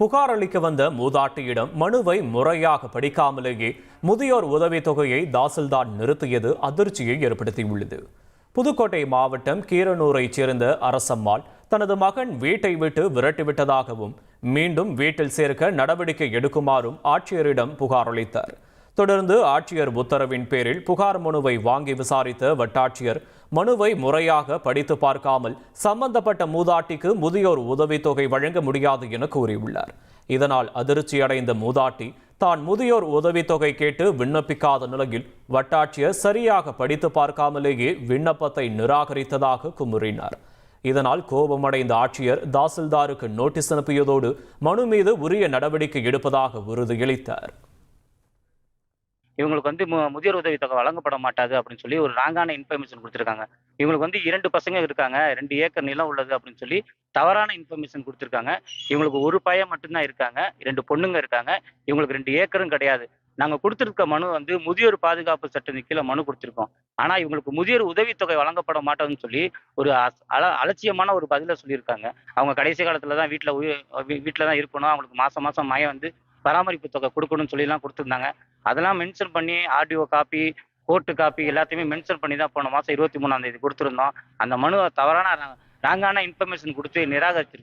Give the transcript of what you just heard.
புகார் அளிக்க வந்த மூதாட்டியிடம் மனுவை முறையாக படிக்காமலேயே முதியோர் உதவித்தொகையை தாசில்தார் நிறுத்தியது அதிர்ச்சியை ஏற்படுத்தியுள்ளது. புதுக்கோட்டை மாவட்டம் கீரனூரைச் சேர்ந்த அரசம்மாள் தனது மகன் வீட்டை விட்டு விரட்டிவிட்டதாகவும் மீண்டும் வீட்டில் சேர்க்க நடவடிக்கை எடுக்குமாறும் ஆட்சியரிடம் புகார் அளித்தார். தொடர்ந்து ஆட்சியர் உத்தரவின் பேரில் புகார் மனுவை வாங்கி விசாரித்த வட்டாட்சியர் மனுவை முறையாக படித்து பார்க்காமல் சம்பந்தப்பட்ட மூதாட்டிக்கு முதியோர் உதவித்தொகை வழங்க முடியாது என கூறியுள்ளார். இதனால் அதிர்ச்சியடைந்த மூதாட்டி தான் முதியோர் உதவித்தொகை கேட்டு விண்ணப்பிக்காத நிலையில் வட்டாட்சியர் சரியாக படித்து பார்க்காமலேயே விண்ணப்பத்தை நிராகரித்ததாக குமுறினார். இதனால் கோபமடைந்த ஆட்சியர் தாசில்தாருக்கு நோட்டீஸ் அனுப்பியதோடு மனு மீது உரிய நடவடிக்கை எடுப்பதாக உறுதியளித்தார். இவங்களுக்கு முதியோர் உதவித்தொகை வழங்கப்பட மாட்டாது அப்படின்னு சொல்லி ஒரு ராங்கான இன்ஃபர்மேஷன் கொடுத்துருக்காங்க. இவங்களுக்கு 2 பசங்க இருக்காங்க, 2 ஏக்கர் நிலம் உள்ளது அப்படின்னு சொல்லி தவறான இன்ஃபர்மேஷன் கொடுத்துருக்காங்க. இவங்களுக்கு ஒரு பையன் மட்டும்தான் இருக்காங்க, 2 பொண்ணுங்க இருக்காங்க. இவங்களுக்கு 2 ஏக்கரும் கிடையாது. நாங்க கொடுத்துருக்க மனு முதியோர் பாதுகாப்பு சட்டத்தின் கீழே மனு கொடுத்துருக்கோம். ஆனா இவங்களுக்கு முதியோர் உதவித்தொகை வழங்கப்பட மாட்டாதுன்னு சொல்லி ஒரு அலட்சியமான ஒரு பதில சொல்லியிருக்காங்க. அவங்க கடைசி காலத்துல தான் வீட்டுல தான் இருக்கணும், அவங்களுக்கு மாசம் மாசம் பராமரிப்பு தொகை கொடுக்கணும்னு சொல்லி எல்லாம் கொடுத்துருந்தாங்க. அதெல்லாம் மென்ஷன் பண்ணி ஆர்டிஓ காப்பி, கோர்ட்டு காப்பி எல்லாத்தையுமே மென்ஷன் பண்ணி தான் போன மாசம் 23ஆம் தேதி கொடுத்துருந்தோம். அந்த மனுவை தவறான ராங்கான இன்ஃபர்மேஷன் கொடுத்து நிராகரிச்சிருக்காங்க.